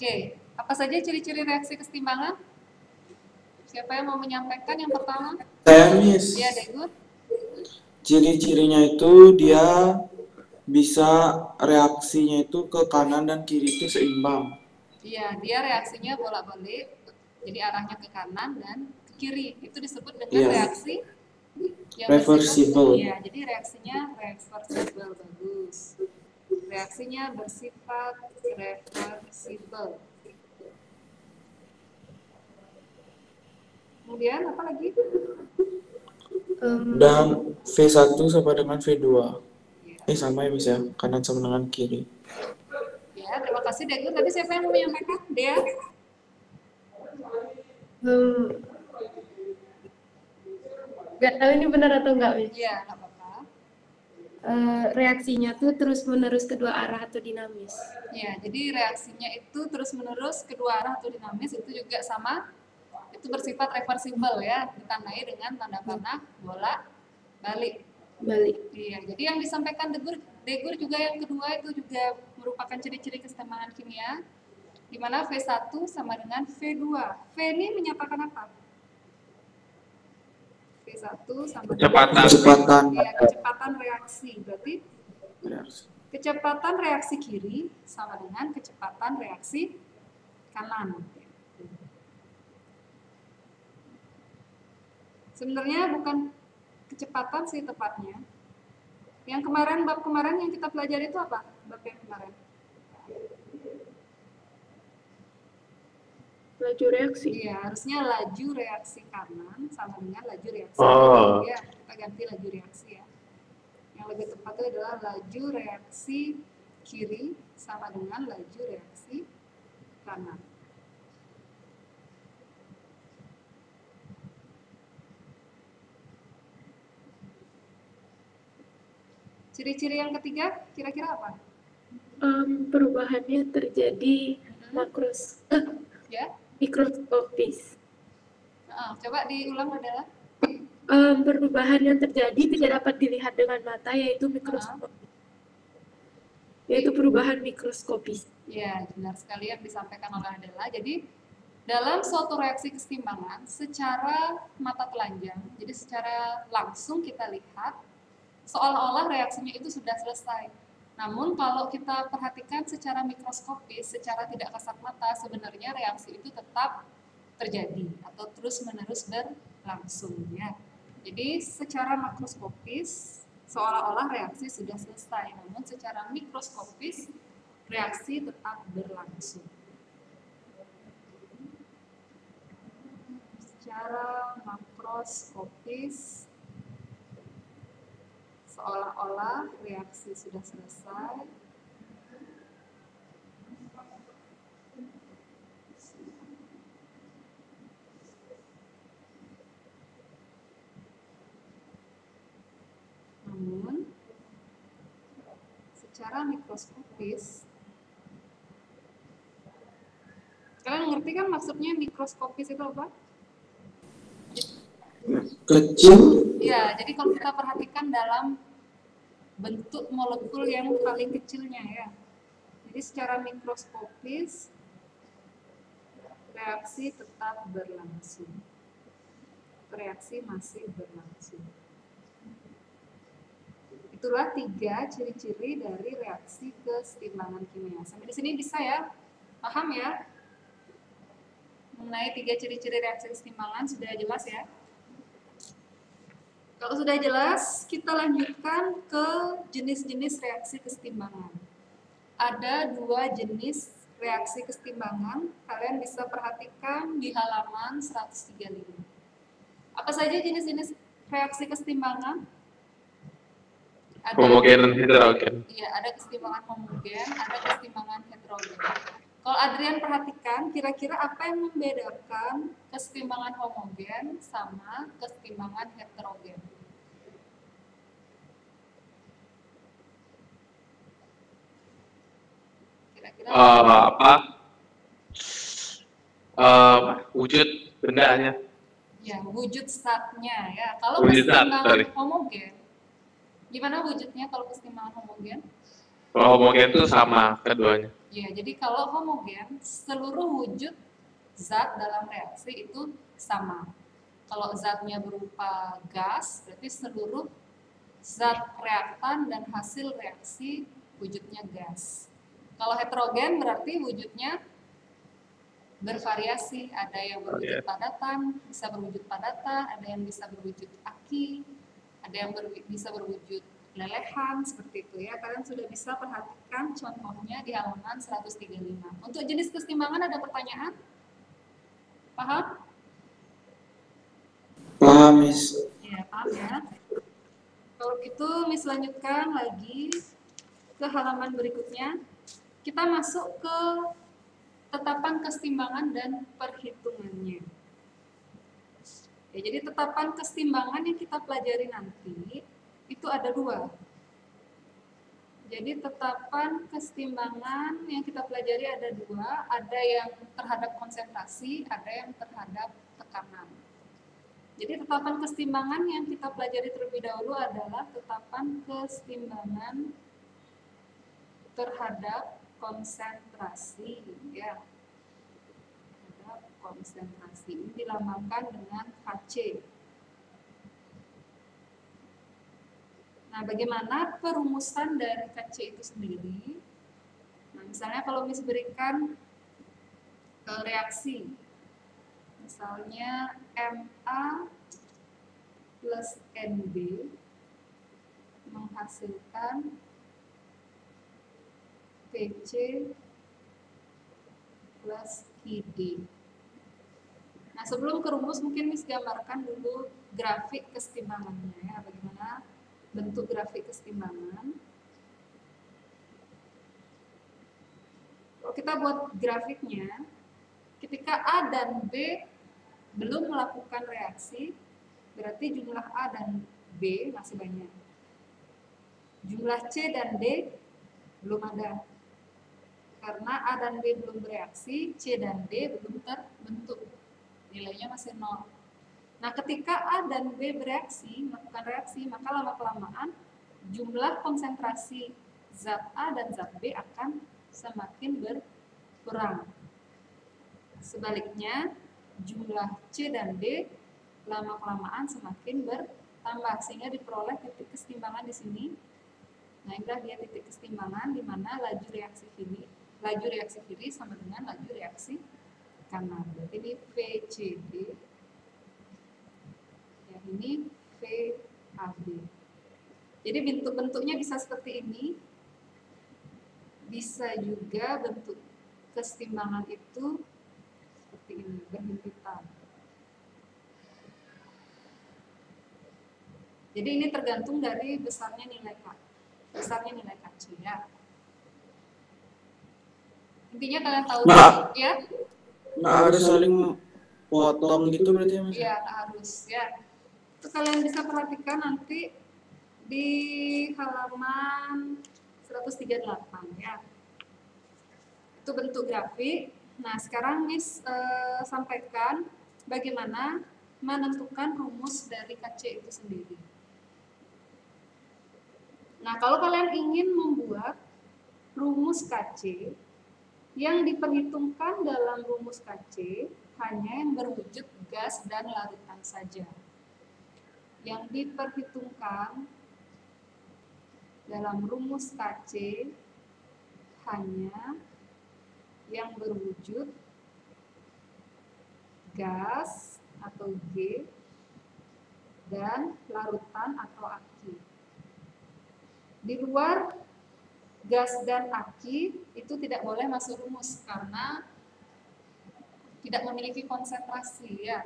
Oke, apa saja ciri-ciri reaksi kesetimbangan? Siapa yang mau menyampaikan yang pertama? Saya, Miss. Ya, Degur. Ciri-cirinya itu dia bisa reaksinya itu ke kanan dan kiri itu seimbang. Iya, dia reaksinya bolak-balik, jadi arahnya ke kanan dan ke kiri. Itu disebut dengan Iya. reaksi yang Reversible. Iya, jadi reaksinya reversible, bagus. Reaksinya bersifat reversible. Kemudian apa lagi? Dan V1 sama dengan V2. Ya. Sama ya, Miss ya, kanan sama dengan kiri. Ya, terima kasih Degur. Tadi siapa yang mau menyampaikan? Dea? Gak tahu ini benar atau enggak, Miss. Iya, nggak apa-apa. Reaksinya tuh terus-menerus kedua arah atau dinamis. Ya, jadi reaksinya itu terus-menerus kedua arah atau dinamis, itu juga sama, itu bersifat reversible ya, ditandai dengan tanda panah bola balik. Iya, jadi yang disampaikan Degur juga yang kedua itu juga merupakan ciri-ciri kesetimbangan kimia, di mana V1 sama dengan V2. V ini menyatakan apa? V1 sama Kecepatan. Ya, kecepatan reaksi. Berarti kecepatan reaksi kiri sama dengan kecepatan reaksi kanan. Sebenarnya bukan kecepatan sih tepatnya. Yang kemarin, bab kemarin yang kita pelajari itu apa? Bab yang kemarin? Laju reaksi. Iya, harusnya laju reaksi kanan sama dengan laju reaksi kiri. Ya, kita ganti laju reaksi ya. Yang lebih tepat itu adalah laju reaksi kiri sama dengan laju reaksi kanan. Ciri-ciri yang ketiga, kira-kira apa? Perubahannya terjadi mikroskopis. Coba diulang adalah? Perubahan yang terjadi tidak dapat dilihat dengan mata, yaitu mikroskopis. Yaitu perubahan mikroskopis. Ya, benar sekali yang disampaikan oleh Adela. Jadi, dalam suatu reaksi kesetimbangan, secara mata telanjang, jadi secara langsung kita lihat, seolah-olah reaksinya itu sudah selesai. Namun kalau kita perhatikan secara mikroskopis, secara tidak kasat mata, sebenarnya reaksi itu tetap terjadi atau terus-menerus berlangsung ya. Jadi secara makroskopis seolah-olah reaksi sudah selesai, namun secara mikroskopis reaksi tetap berlangsung. Secara makroskopis seolah-olah reaksi sudah selesai, namun secara mikroskopis, kalian ngerti kan maksudnya mikroskopis itu apa? Kecil. Ya, jadi kalau kita perhatikan dalam bentuk molekul yang paling kecilnya ya. Jadi secara mikroskopis reaksi tetap berlangsung. Reaksi masih berlangsung. Itulah 3 ciri-ciri dari reaksi kesetimbangan kimia. Sampai di sini bisa ya? Paham ya? Mengenai 3 ciri-ciri reaksi kesetimbangan sudah jelas ya? Kalau sudah jelas, kita lanjutkan ke jenis-jenis reaksi kesetimbangan. Ada 2 jenis reaksi kesetimbangan, kalian bisa perhatikan di halaman 135. Apa saja jenis-jenis reaksi kesetimbangan? Homogen dan heterogen. Iya, ada kesetimbangan homogen, ada kesetimbangan heterogen. Kalau Adrian perhatikan, kira-kira apa yang membedakan kesetimbangan homogen sama kesetimbangan heterogen? Kira-kira wujud bendanya. Ya, wujud zatnya ya. Kalau kesetimbangan homogen, gimana wujudnya kalau kesetimbangan homogen? Kalau homogen itu sama keduanya. Ya, jadi kalau homogen, seluruh wujud zat dalam reaksi itu sama. Kalau zatnya berupa gas, berarti seluruh zat reaktan dan hasil reaksi wujudnya gas. Kalau heterogen berarti wujudnya bervariasi, ada yang berwujud padatan, bisa berwujud padatan, ada yang bisa berwujud aki, ada yang bisa berwujud lelehan, seperti itu ya. Kalian sudah bisa perhatikan contohnya di halaman 135. Untuk jenis kesetimbangan ada pertanyaan? Paham? Paham, Miss. Ya, paham ya. Kalau gitu, Miss lanjutkan lagi ke halaman berikutnya. Kita masuk ke tetapan kesetimbangan dan perhitungannya. Ya, jadi tetapan kesetimbangan yang kita pelajari nanti itu ada dua. Jadi tetapan kesetimbangan yang kita pelajari ada dua, ada yang terhadap konsentrasi, ada yang terhadap tekanan. Jadi tetapan kesetimbangan yang kita pelajari terlebih dahulu adalah tetapan kesetimbangan terhadap konsentrasi, ya. Terhadap konsentrasi ini dilambangkan dengan Kc. Nah, bagaimana perumusan dari Kc itu sendiri? Nah, misalnya kalau Miss berikan reaksi, misalnya Ma plus Nb menghasilkan Pc plus Kd. Nah, sebelum ke rumus mungkin Miss gambarkan dulu grafik kesetimbangannya ya, bagaimana bentuk grafik kesetimbangan. Kalau kita buat grafiknya, ketika A dan B belum melakukan reaksi, berarti jumlah A dan B masih banyak. Jumlah C dan D belum ada. Karena A dan B belum bereaksi, C dan D belum terbentuk. Nilainya masih 0. Nah, ketika A dan B bereaksi, melakukan reaksi, maka lama-kelamaan jumlah konsentrasi zat A dan zat B akan semakin berkurang. Sebaliknya, jumlah C dan D lama-kelamaan semakin bertambah, sehingga diperoleh titik kesetimbangan di sini. Nah, inilah dia titik kesetimbangan di mana laju reaksi kiri sama dengan laju reaksi kanan. Berarti ini VCD, yang ini VAB. Jadi bentuk-bentuknya bisa seperti ini. Bisa juga bentuk kesetimbangan itu seperti ini, berhimpitan. Jadi ini tergantung dari besarnya nilai Kc ya. Intinya kalian tahu ya. Nggak ada saling potong gitu berarti ya, Mas? Iya, harus ya. Itu kalian bisa perhatikan nanti di halaman 138 ya. Itu bentuk grafik. Nah, sekarang Miss sampaikan bagaimana menentukan rumus dari Kc itu sendiri. Nah, kalau kalian ingin membuat rumus Kc, yang diperhitungkan dalam rumus Kc hanya yang berwujud gas dan larutan saja. Yang diperhitungkan dalam rumus Kc hanya yang berwujud gas atau G dan larutan atau aki. Di luar gas dan aki itu tidak boleh masuk rumus karena tidak memiliki konsentrasi ya.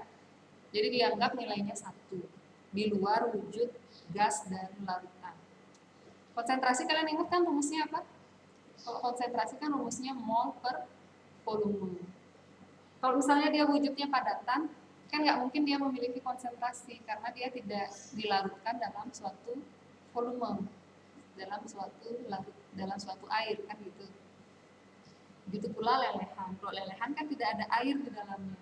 Jadi dianggap nilainya 1 di luar wujud gas dan larutan. Konsentrasi kalian ingat kan rumusnya apa? Kalau konsentrasi kan rumusnya mol per volume. Kalau misalnya dia wujudnya padatan, kan nggak mungkin dia memiliki konsentrasi karena dia tidak dilarutkan dalam suatu volume, dalam suatu air kan gitu. Begitu pula lelehan. Kalau lelehan kan tidak ada air di dalamnya.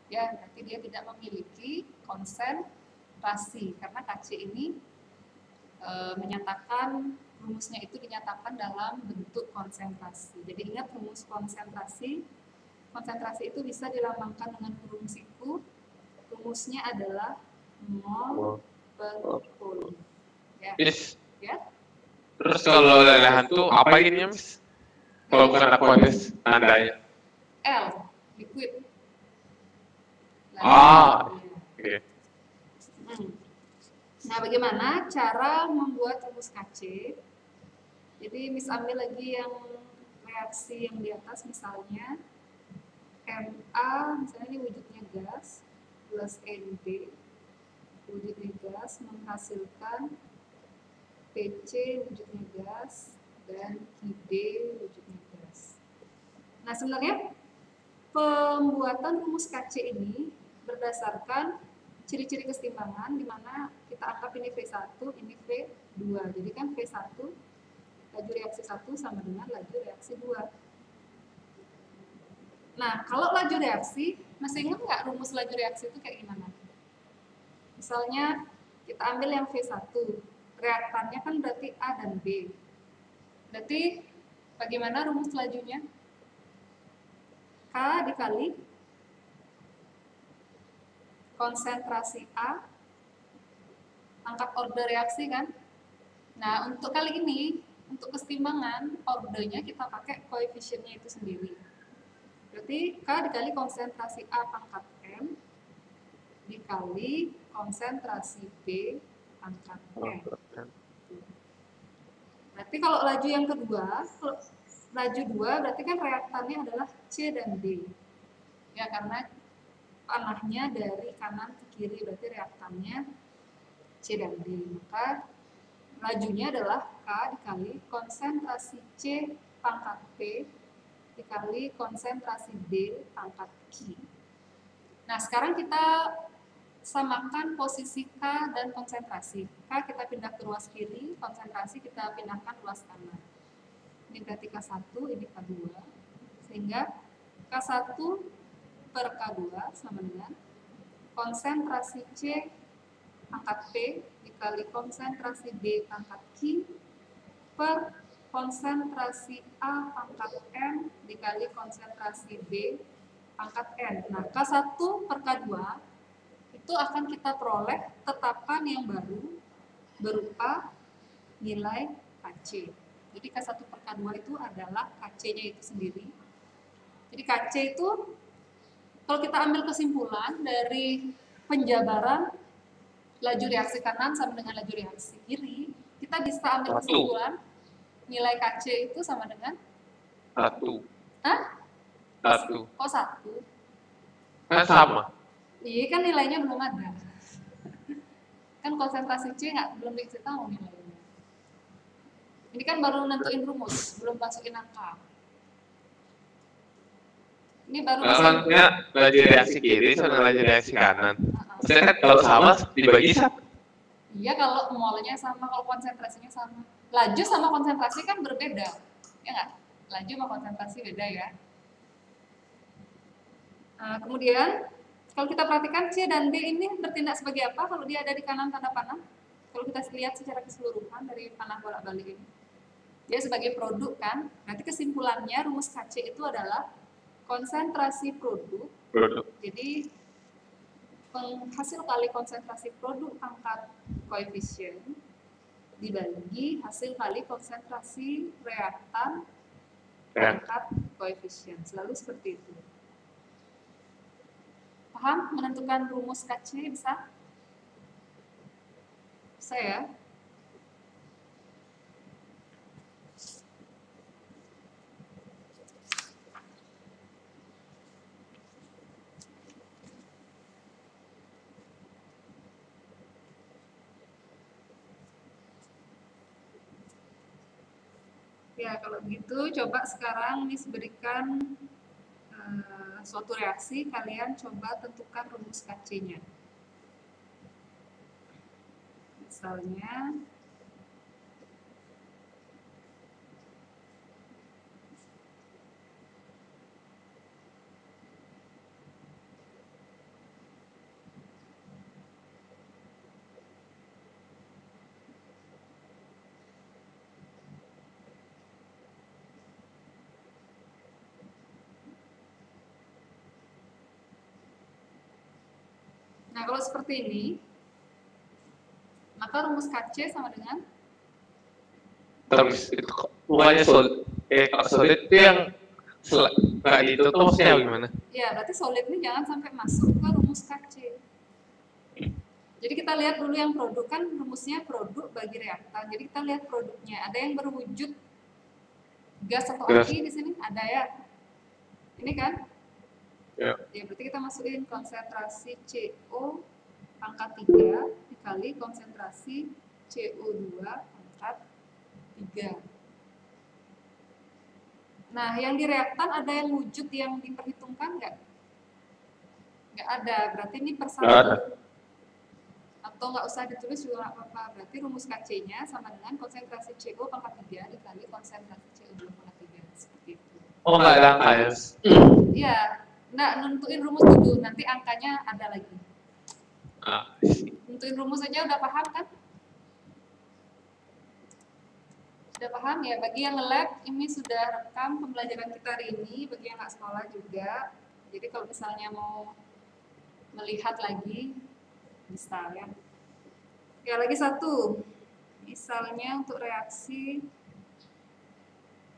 Ya, berarti dia tidak memiliki konsentrasi karena Kc ini menyatakan rumusnya itu dinyatakan dalam bentuk konsentrasi. Jadi ingat rumus konsentrasi. Konsentrasi itu bisa dilambangkan dengan huruf siku. Rumusnya adalah mol per volume. Ya. Miss, Ya. terus kalau lelehan tuh apa ini ya, Miss? Kalau bukan aqueous, tandanya. L, liquid. Ah, Iya. oke. Nah, bagaimana cara membuat rumus KC? Jadi, Miss ambil lagi yang reaksi yang di atas, misalnya Ma, misalnya ini wujudnya gas, plus Nd, wujudnya gas, menghasilkan Pc, wujudnya gas, dan Qd, wujudnya gas. Nah, sebenarnya pembuatan rumus KC ini berdasarkan ciri-ciri keseimbangan di mana kita anggap ini V1, ini V2. Jadi kan V1 laju reaksi 1 sama dengan laju reaksi 2. Nah, kalau laju reaksi, masih ingat nggak rumus laju reaksi itu kayak gimana? Misalnya kita ambil yang V1, reaktannya kan berarti A dan B. Berarti bagaimana rumus lajunya? K dikali konsentrasi A, angkat order reaksi kan? Nah, untuk kali ini, untuk keseimbangan, ordernya kita pakai koefisiennya itu sendiri. Berarti K dikali konsentrasi A pangkat M, dikali konsentrasi B pangkat M. Berarti kalau laju yang kedua, kalau laju 2 berarti kan reaktannya adalah C dan D. Ya, karena panahnya dari kanan ke kiri, berarti reaktannya C dan D. Maka lajunya adalah K dikali konsentrasi C pangkat P dikali konsentrasi D pangkat Q. Nah, sekarang kita samakan posisi K dan konsentrasi. K kita pindah ke ruas kiri, konsentrasi kita pindahkan ruas kanan. Ini berarti K1, ini K2. Sehingga K1 per K2 sama dengan konsentrasi C pangkat P dikali konsentrasi D pangkat Q per konsentrasi A pangkat M dikali konsentrasi B pangkat N. Nah, K1 per K2 itu akan kita peroleh tetapan yang baru berupa nilai Kc. Jadi K1 per K2 itu adalah Kc-nya itu sendiri. Jadi Kc itu kalau kita ambil kesimpulan dari penjabaran laju reaksi kanan sama dengan laju reaksi kiri, kita bisa ambil kesimpulan nilai Kc itu sama dengan 1. Hah? 1. Kok 1? Kan sama. Iya kan nilainya belum ada. Kan konsentrasi C belum dikasih tahu nilainya. Ini kan baru nentuin rumus, belum masukin angka. Ini baru Maksudnya laju reaksi kiri sama laju reaksi kanan. Maksudnya kan kalau sama dibagi 1. Iya, kalau molnya sama, kalau konsentrasinya sama. Laju sama konsentrasi kan berbeda, ya nggak? Laju sama konsentrasi beda ya. Nah, kemudian kalau kita perhatikan C dan D ini bertindak sebagai apa kalau dia ada di kanan tanda panah? Kalau kita lihat secara keseluruhan dari panah bolak-balik ini, dia sebagai produk kan? Nanti kesimpulannya rumus Kc itu adalah konsentrasi produk. Jadi hasil kali konsentrasi produk pangkat koefisien dibagi hasil kali konsentrasi reaktan pangkat koefisien. Selalu seperti itu. Paham menentukan rumus Kc bisa? Bisa ya? Ya, kalau begitu coba sekarang Miss berikan suatu reaksi, kalian coba tentukan rumus Kc-nya. Misalnya Nah, kalau seperti ini, maka rumus Kc sama dengan Terus itu bukannya kalau solid itu yang nggak ditutup maksudnya gimana? ya berarti solid ini jangan sampai masuk ke rumus Kc. Jadi kita lihat dulu yang produk, kan rumusnya produk bagi reaktan. Jadi kita lihat produknya. Ada yang berwujud gas atau Gas. api di sini? Ada ya? Ini kan? Ya. Ya berarti kita masukin konsentrasi CO pangkat 3 dikali konsentrasi CO2 pangkat 3. Nah, yang di reaktan ada yang wujud yang diperhitungkan nggak? Nggak ada. Berarti ini per Nggak ada. satu. Atau nggak usah ditulis juga nggak apa-apa. Berarti rumus Kc-nya sama dengan konsentrasi CO pangkat 3 dikali konsentrasi CO2 pangkat 3. Seperti itu. Oh nggak ada angka ya? Iya, nggak nentuin rumus dulu, nanti angkanya ada lagi. Ah, Nentuin rumus aja udah paham kan? Sudah paham ya? Bagi yang nge-lab, ini sudah rekam pembelajaran kita hari ini. Bagi yang nggak sekolah juga. Jadi kalau misalnya mau melihat lagi, bisa ya. Ya, lagi satu. Misalnya untuk reaksi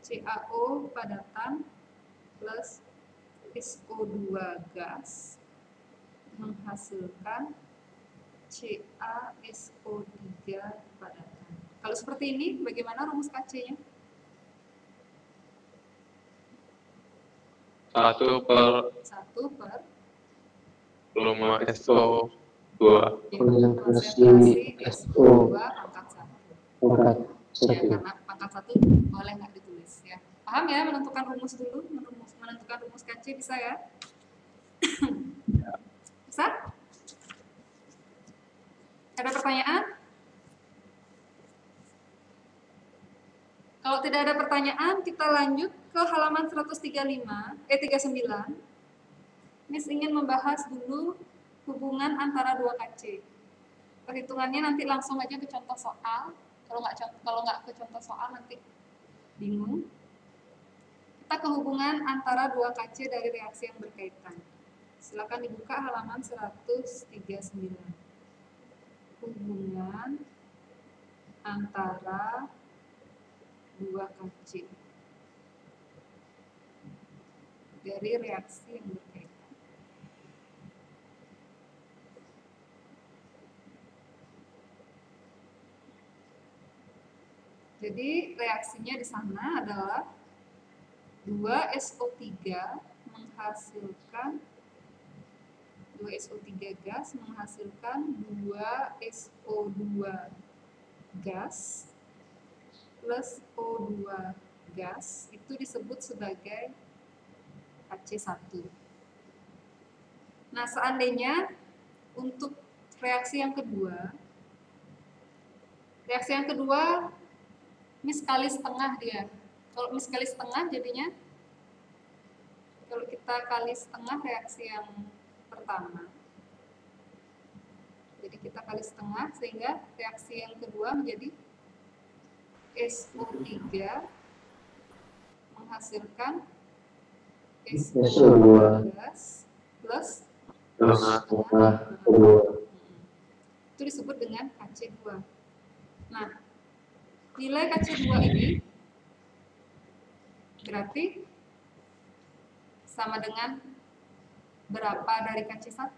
CaO padatan plus SO2 gas menghasilkan CaSO3 padatan. Kalau seperti ini, bagaimana rumus Kc-nya? 1 per 1 per volume SO2 konsentrasi SO2 pangkat 1. pangkat Ya, 1. karena pangkat 1 boleh nggak ditulis ya. Paham ya, menentukan rumus dulu, menentukan rumus Kc bisa ya? Bisa? Ada pertanyaan? Kalau tidak ada pertanyaan, kita lanjut ke halaman 39. Miss ingin membahas dulu hubungan antara dua Kc. Perhitungannya nanti langsung aja ke contoh soal. Kalau nggak ke contoh soal nanti bingung. Kita ke hubungan antara dua Kc dari reaksi yang berkaitan. Silakan dibuka halaman 139. Hubungan antara dua Kc dari reaksi yang berkaitan. Jadi reaksinya di sana adalah 2SO3 menghasilkan 2SO3 gas menghasilkan 2SO2 gas plus O2 gas itu disebut sebagai Kc1. Nah, seandainya untuk reaksi yang kedua ini sekali setengah dia. Kalau ini sekali setengah jadinya, kalau kita kali setengah reaksi yang pertama, jadi kita kali setengah sehingga reaksi yang kedua menjadi SO3 menghasilkan SO2 gas plus setengah O2. Itu disebut dengan Kc2. Nah, nilai Kc2 ini berarti sama dengan berapa dari Kc1?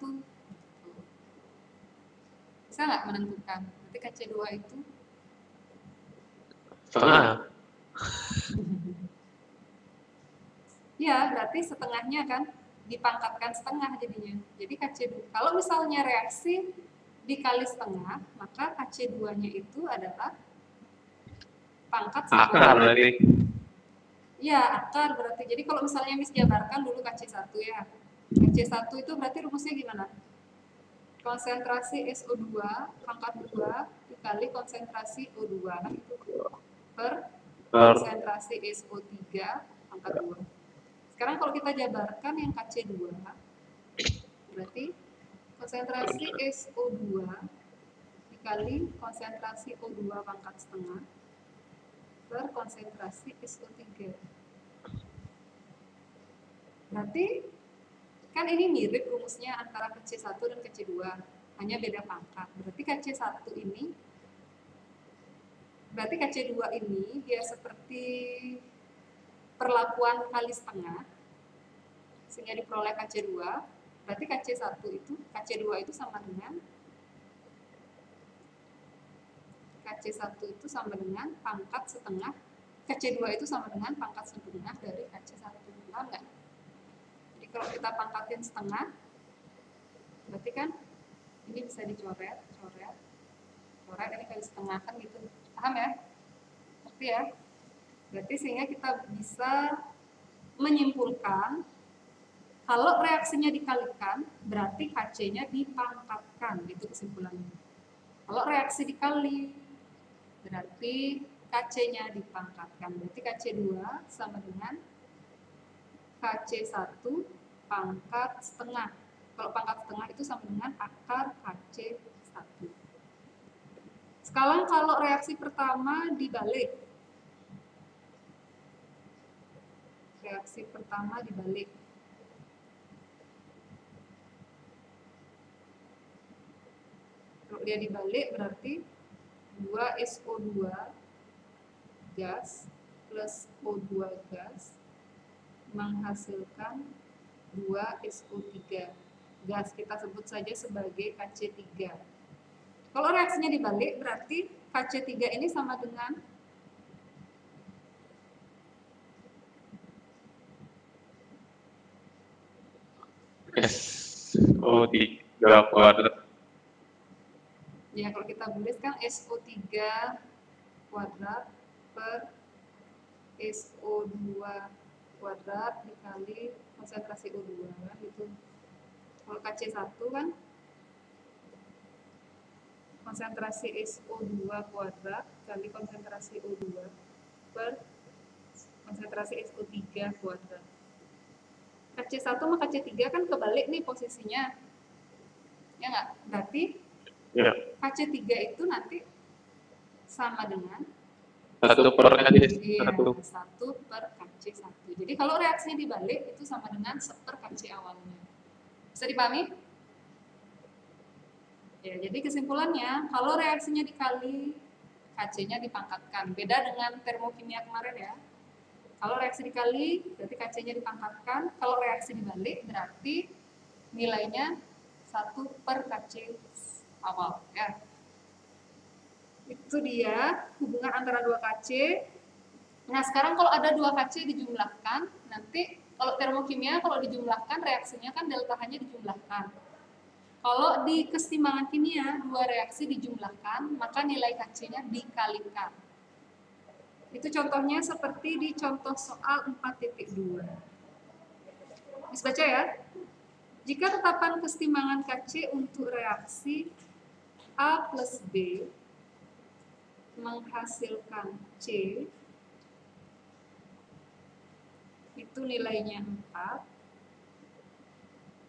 Bisa nggak menentukan? Berarti Kc2 itu setengah. ya, berarti setengahnya kan dipangkatkan setengah jadinya. Jadi Kc2. Kalau misalnya reaksi dikali setengah, maka Kc2-nya itu adalah pangkat Akar berarti. Ya, akar berarti. Jadi kalau misalnya Miss jabarkan dulu Kc1 ya. Kc1 itu berarti rumusnya gimana? Konsentrasi SO2 pangkat 2 dikali konsentrasi O2 kan itu per konsentrasi SO3 pangkat 2. Sekarang kalau kita jabarkan yang Kc2 berarti konsentrasi SO2 dikali konsentrasi O2 pangkat setengah per konsentrasi SO3. Berarti kan ini mirip rumusnya antara KC1 dan KC2, hanya beda pangkat. Berarti KC1 ini, berarti KC2 ini dia seperti perlakuan kali setengah, sehingga diperoleh KC2. Berarti KC1 itu, KC2 itu sama dengan KC1 itu sama dengan pangkat setengah, KC2 itu sama dengan pangkat setengah dari KC1. Paham nggak? Jadi kalau kita pangkatin setengah, berarti kan ini bisa dicoret, coret, ini kali setengah kan gitu. Paham ya? Ngerti ya? Berarti sehingga kita bisa menyimpulkan kalau reaksinya dikalikan, berarti KC-nya dipangkatkan, gitu kesimpulannya. Kalau reaksi dikali, berarti KC-nya dipangkatkan. Berarti KC2 sama dengan KC1 pangkat setengah. Kalau pangkat setengah itu sama dengan akar KC1. Sekarang kalau reaksi pertama dibalik. Reaksi pertama dibalik. Kalau dia dibalik berarti 2SO2 gas plus O2 gas menghasilkan 2SO3 gas, kita sebut saja sebagai KC3. Kalau reaksinya dibalik berarti KC3 ini sama dengan SO3 kuadrat. Ya, kalau kita tuliskan SO3 kuadrat per SO2 kuadrat dikali konsentrasi O2 kan gitu. Kalau KC1 kan konsentrasi SO2 kuadrat kali konsentrasi O2 per konsentrasi SO3 kuadrat. KC1 sama KC3 kan kebalik nih posisinya. Ya nggak? Berarti Ya. KC3 itu nanti sama dengan 1 per KC1. Iya, 1 per KC1. Jadi kalau reaksinya dibalik itu sama dengan 1 per KC awalnya. Bisa dipahami? Ya, jadi kesimpulannya kalau reaksinya dikali KC-nya dipangkatkan. Beda dengan termokimia kemarin ya. Kalau reaksi dikali berarti KC-nya dipangkatkan. Kalau reaksi dibalik berarti nilainya 1 per KC awal ya. Itu dia hubungan antara 2 KC. Nah, sekarang kalau ada 2 KC dijumlahkan, nanti kalau termokimia kalau dijumlahkan reaksinya kan delta H-nya dijumlahkan. Kalau di keseimbangan kimia 2 reaksi dijumlahkan, maka nilai KC-nya dikalikan. Itu contohnya seperti di contoh soal 4.2. Bisa baca ya. Jika tetapan keseimbangan KC untuk reaksi A plus B menghasilkan C, itu nilainya 4,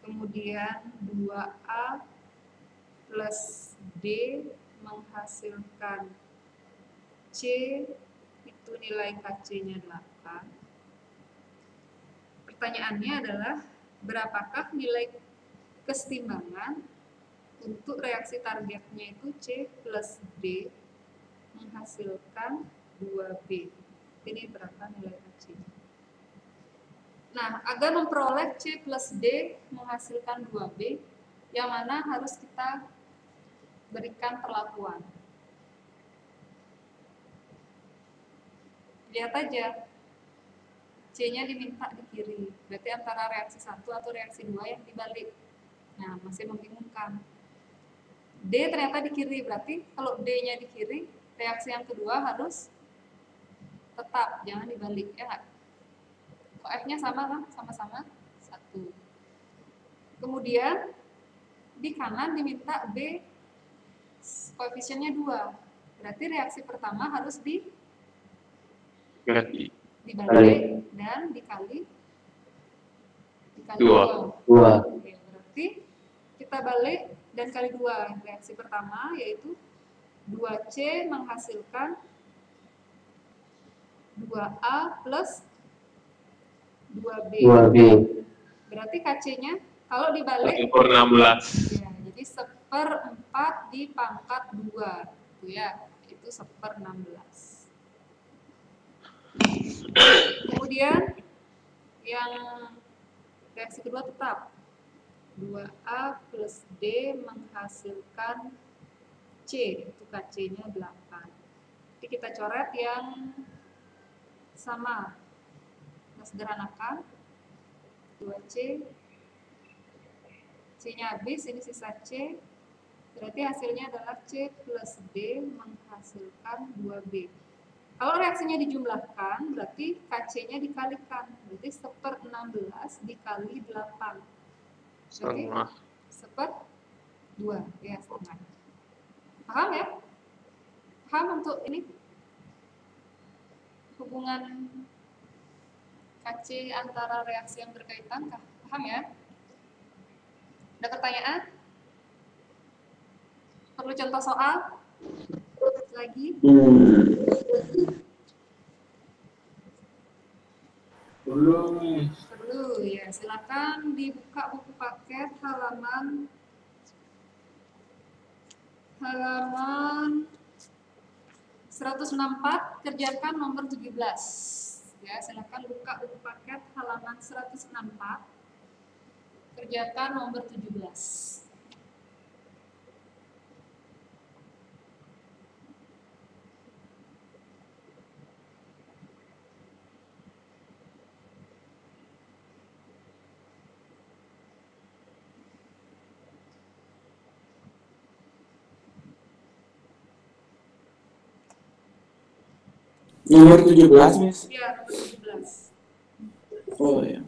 kemudian 2A plus D menghasilkan C, itu nilai KC-nya 8. Pertanyaannya adalah, berapakah nilai keseimbangan untuk reaksi targetnya itu C plus D menghasilkan 2B. Ini berapa nilai KC? Nah, agar memperoleh C plus D menghasilkan 2B, yang mana harus kita berikan perlakuan. Lihat aja, C-nya diminta di kiri, berarti antara reaksi 1 atau reaksi 2 yang dibalik. Nah, masih membingungkan. D ternyata di kiri, berarti kalau D-nya di kiri, reaksi yang kedua harus tetap, jangan dibalik, ya nggak? Kok F-nya sama kan? Sama-sama 1. Kemudian, di kanan diminta B koefisiennya 2. Berarti reaksi pertama harus dibalik dan dikali 2. Oke, berarti kita balik dan kali 2. Reaksi pertama yaitu 2C menghasilkan 2A plus 2B. Berarti KC-nya Kalau dibalik, 1/16. ya, jadi 1/4 di pangkat 2, itu ya, itu 1/16. Kemudian yang reaksi kedua tetap 2A plus D menghasilkan C, itu KC-nya 8. Jadi kita coret yang sama, kita sederhanakan 2C, C-nya habis, ini sisa C, berarti hasilnya adalah C plus D menghasilkan 2B. Kalau reaksinya dijumlahkan, berarti KC-nya dikalikan, berarti 1/16 dikali 8. Berarti Setengah. 1/2, ya setengah. Paham ya? Paham untuk ini? Hubungan KC antara reaksi yang berkaitan, paham ya? Ada pertanyaan? Perlu contoh soal? Lagi? Perlu ya, silakan dibuka buku paket halaman 164, kerjakan nomor 17. Ya, silakan buka buku paket halaman 164, kerjakan nomor 17. Nomor 17, Miss. Ya, nomor 17. Oh ya.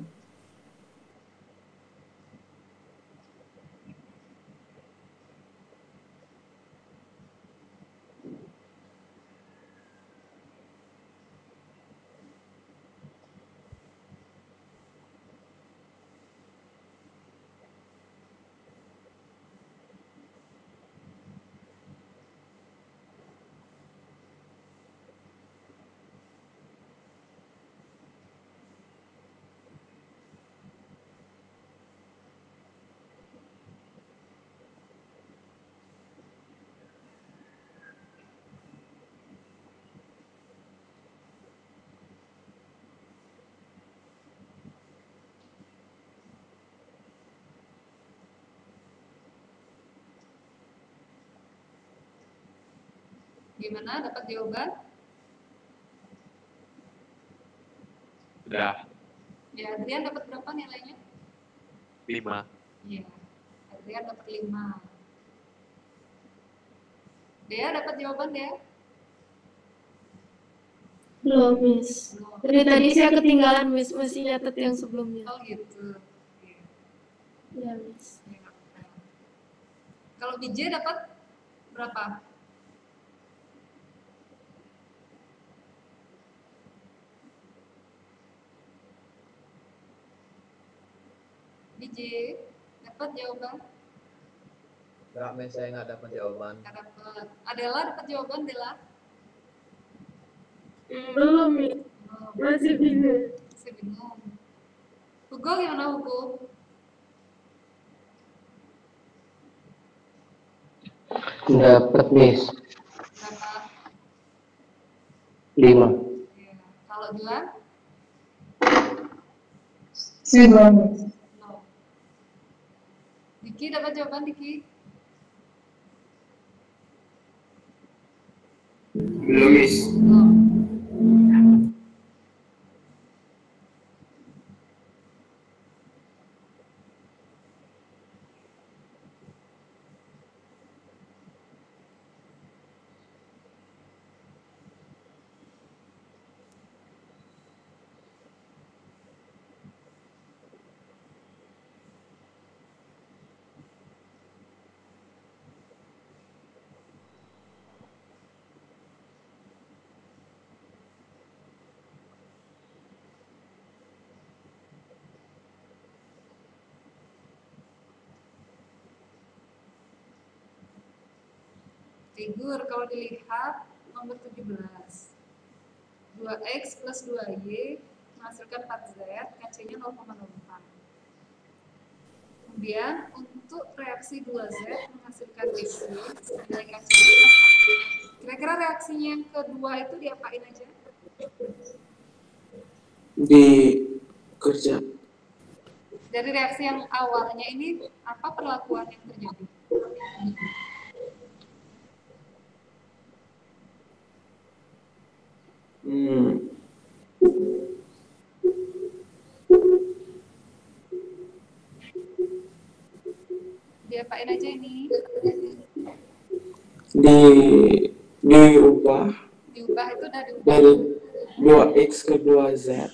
Gimana, dapat jawaban? Udah. Ya, Adrian dapat berapa nilainya? 5. Iya, Adrian dapat 5. Dea dapat jawaban, Dea? Belum, Miss. Belum. Dari tadi saya ketinggalan, Miss. Masih nyatet yang sebelumnya. Oh gitu. Iya. Ya, Miss. Ya, kalau BJ dapat berapa? BJ dapat jawaban? Enggak, Miss, saya nggak dapat jawaban. Nggak dapat. Adela dapat jawaban, Dela? Belum, Miss. Belum. Masih bingung. Masih bingung. Hugo gimana, Hugo? Dapat, Miss. Berapa? 5. Ya. Kalau Juan? 9. No. Diki dapat jawaban, Diki? Belum, Miss. No. Figur kalau dilihat nomor 17. 2x plus 2y menghasilkan 4z, KC-nya 0,04. Kemudian untuk reaksi 2Z menghasilkan BC, nilai KC. Kira-kira reaksinya yang kedua itu diapain aja? Dikerja. Dari reaksi yang awalnya ini, apa perlakuan yang terjadi? Diapain aja ini? Diubah Diubah itu udah diubah. dari 2x ke 2z.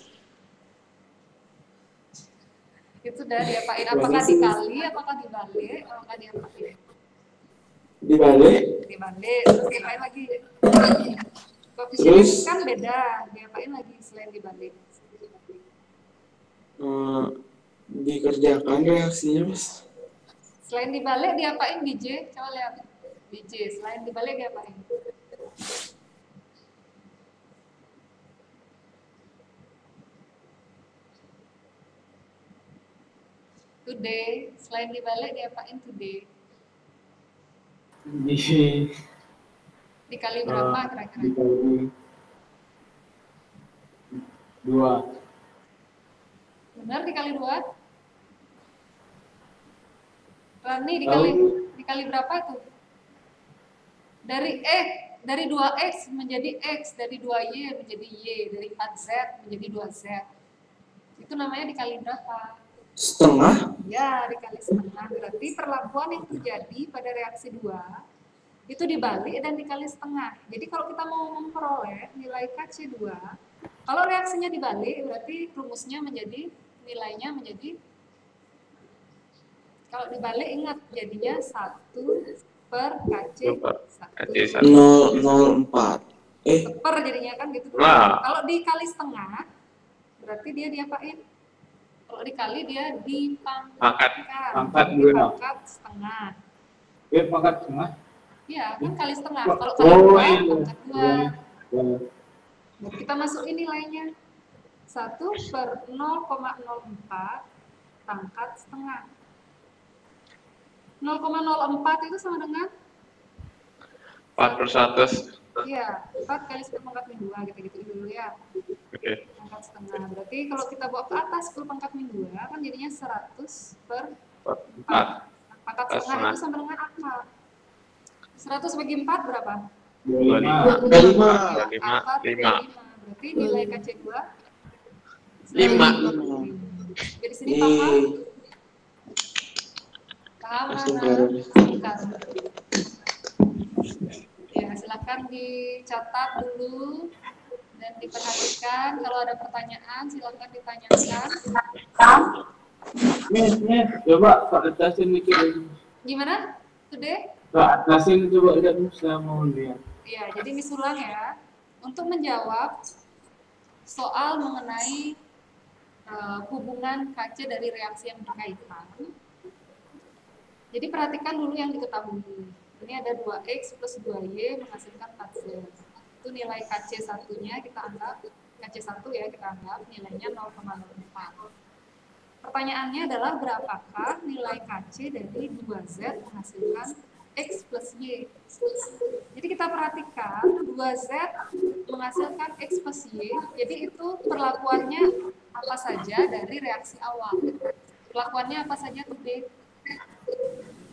Itu udah diapain? Apakah dikali, apakah dibalik, apakah diapain? Dibalik. Dibalik, terus diapain lagi? Koefisiennya kan beda, diapain lagi selain dibalik? Dikerjakan reaksinya, Mas. Selain dibalik diapain BJ? Coba lihat BJ, selain dibalik diapain? Today, selain dibalik diapain today? Dikali berapa kira-kira? Dikali 2. Benar dikali 2? Rani dikali berapa tuh? Dari 2x menjadi x, dari 2y menjadi y, dari 4z menjadi 2z. Itu namanya dikali berapa? Setengah. Ya, dikali setengah. Berarti perlakuan yang terjadi pada reaksi 2 itu dibalik dan dikali setengah. Jadi kalau kita mau memperoleh nilai KC2, kalau reaksinya dibalik berarti rumusnya menjadi, nilainya menjadi, kalau dibalik ingat jadinya 1 per KC1. 0,04. Per jadinya kan gitu. Nah. Kalau dikali setengah berarti dia diapain? Kalau dikali dia dipangkatkan. Dipangkat setengah. Pangkat setengah. Iya, kan kali setengah. Kalau kali 2, pangkat 2. Nah, kita masukin nilainya. 1 per 0,04 pangkat setengah. 0,04 itu sama dengan? 4 per 100. Iya, 4 kali 10 pangkat min 2, gitu-gitu dulu ya. Oke. Pangkat setengah. Berarti kalau kita bawa ke atas 10 pangkat min 2, kan jadinya 100 per 4. Pangkat setengah itu sama dengan apa? 100 bagi 4 berapa? 25. 5. Berarti nilai KC2? 5. Jadi sini paham? Paham, Anak? Ya, silakan dicatat dulu dan diperhatikan. Kalau ada pertanyaan, silakan ditanyakan. Miss, coba Kak atasin mikir. Gimana? Today? Kak atasin coba lihat, saya mau lihat. Ya, jadi Miss ulang ya. Untuk menjawab soal mengenai hubungan KC dari reaksi yang berkaitan. Jadi perhatikan dulu yang diketahui. Ini ada 2x plus 2y menghasilkan 4z. Itu nilai KC satunya kita anggap, KC1 ya kita anggap nilainya 0,04. Pertanyaannya adalah berapakah nilai KC dari 2z menghasilkan x plus y. Jadi kita perhatikan 2z menghasilkan x plus y, jadi itu perlakuannya apa saja dari reaksi awal. Perlakuannya apa saja tuh B?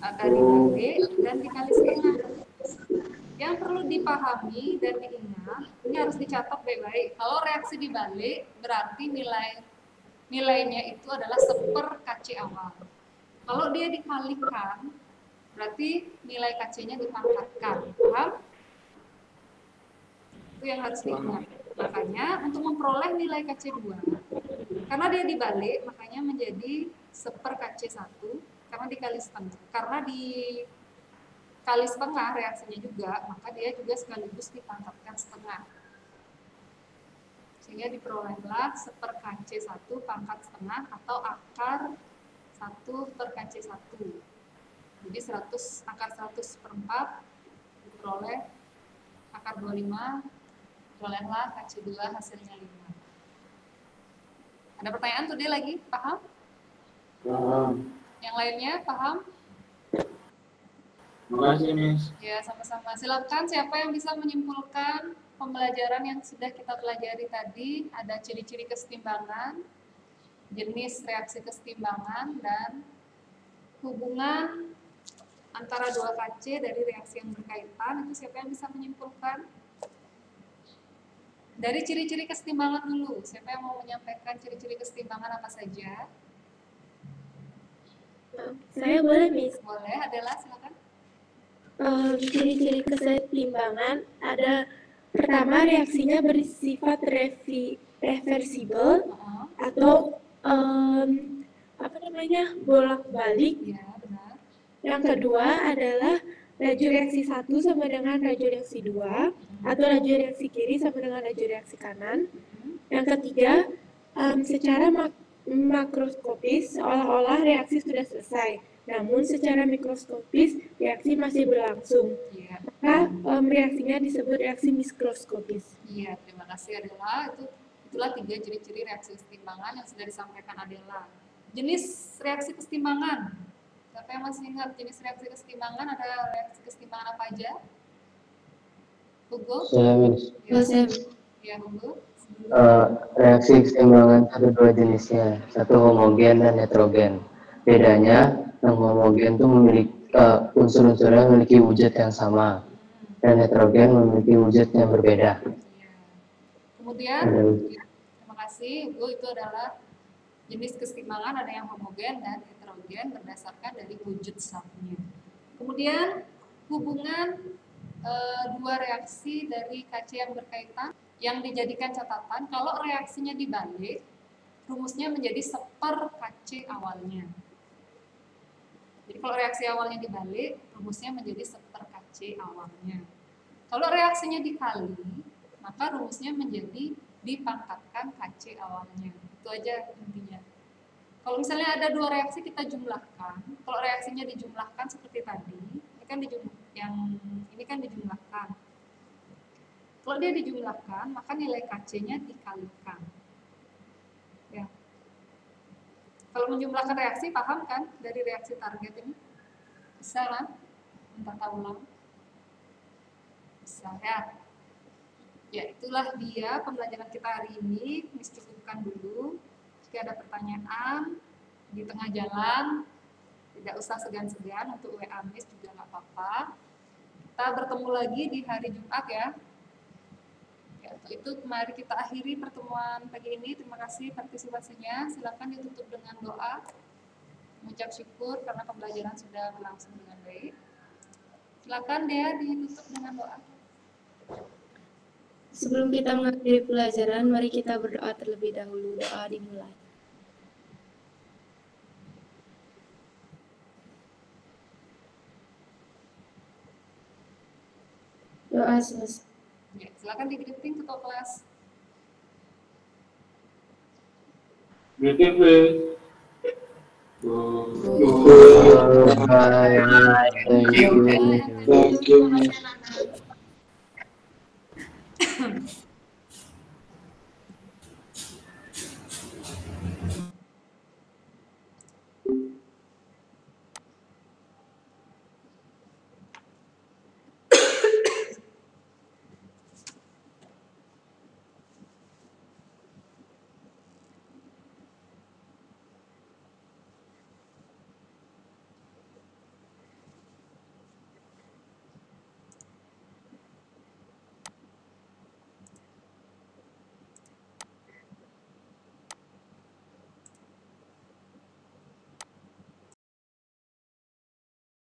Akan dibalik dan dikali setengah. Yang perlu dipahami dan diingat, ini harus dicatat baik-baik. Kalau reaksi dibalik berarti nilainya itu adalah 1/4 KC awal. Kalau dia dikalikan, berarti nilai KC-nya dipangkatkan. Paham? Itu yang harus diingat. Makanya untuk memperoleh nilai KC2, karena dia dibalik, makanya menjadi 1/4 KC1, karena dikali setengah. Karena dikali setengah reaksinya juga, maka dia juga sekaligus dipangkatkan setengah. Sehingga diperolehlah 1/4 KC1 pangkat setengah atau akar 1 per KC1. Jadi akar 100/4 diperoleh akar 25, diperolehlah KC2 hasilnya 5. Ada pertanyaan today lagi? Paham? Paham. Yang lainnya paham? Terima kasih, Miss. Ya, sama-sama. Silakan siapa yang bisa menyimpulkan pembelajaran yang sudah kita pelajari tadi. Ada ciri-ciri kesetimbangan, jenis reaksi kesetimbangan, dan hubungan antara dua KC dari reaksi yang berkaitan. Itu siapa yang bisa menyimpulkan? Dari ciri-ciri kesetimbangan dulu. Siapa yang mau menyampaikan ciri-ciri kesetimbangan apa saja? Saya boleh, Miss. Boleh, Adela, silakan. Ciri-ciri kesetimbangan ada pertama reaksinya bersifat reversibel atau bolak-balik. Ya, benar. Yang kedua adalah laju reaksi 1 sama dengan laju reaksi 2 atau laju reaksi kiri sama dengan laju reaksi kanan. Yang ketiga, secara makroskopis seolah-olah reaksi sudah selesai, namun secara mikroskopis reaksi masih berlangsung. Iya. Maka reaksinya disebut reaksi mikroskopis. Iya, terima kasih Adela. Itulah 3 ciri-ciri reaksi kesetimbangan yang sudah disampaikan Adela. Jenis reaksi kesetimbangan. Siapa yang masih ingat jenis reaksi kesetimbangan? Ada reaksi kesetimbangan apa aja? Hugo? Saya, Miss. Ya, Hugo. Reaksi kesetimbangan ada 2 jenisnya, satu homogen dan heterogen. Bedanya, yang homogen itu memiliki unsur-unsurnya memiliki wujud yang sama, dan heterogen memiliki wujud yang berbeda. Ya. Kemudian, terima kasih Hugo, itu adalah jenis kesetimbangan, ada yang homogen dan heterogen berdasarkan dari wujud zatnya. Kemudian hubungan dua reaksi dari KC yang berkaitan yang dijadikan catatan kalau reaksinya dibalik, rumusnya menjadi seper KC awalnya. Jadi kalau reaksi awalnya dibalik, rumusnya menjadi seper KC awalnya. Kalau reaksinya dikali, maka rumusnya menjadi dipangkatkan KC awalnya. Itu aja intinya. Kalau misalnya ada 2 reaksi kita jumlahkan, kalau reaksinya dijumlahkan seperti tadi, ini kan dijumlahkan. Kalau dia dijumlahkan, maka nilai KC-nya dikalikan. Ya. Kalau menjumlahkan reaksi, paham kan dari reaksi target ini? Bisa kan? Minta ulang. Bisa ya. Ya, itulah dia pembelajaran kita hari ini. Miss cukupkan dulu. Jika ada pertanyaan di tengah jalan, tidak usah segan-segan untuk WA Miss juga nggak apa-apa. Kita bertemu lagi di hari Jumat ya. Ya, untuk itu mari kita akhiri pertemuan pagi ini. Terima kasih partisipasinya. Silakan ditutup dengan doa. Mengucap syukur karena pembelajaran sudah berlangsung dengan baik. Silakan dia ditutup dengan doa. Sebelum kita mengakhiri pelajaran, mari kita berdoa terlebih dahulu. Doa dimulai. Doa selesai. Ya, silakan di greeting ketua kelas. Greeting, please. Bye. Thank you. Thank you, Miss.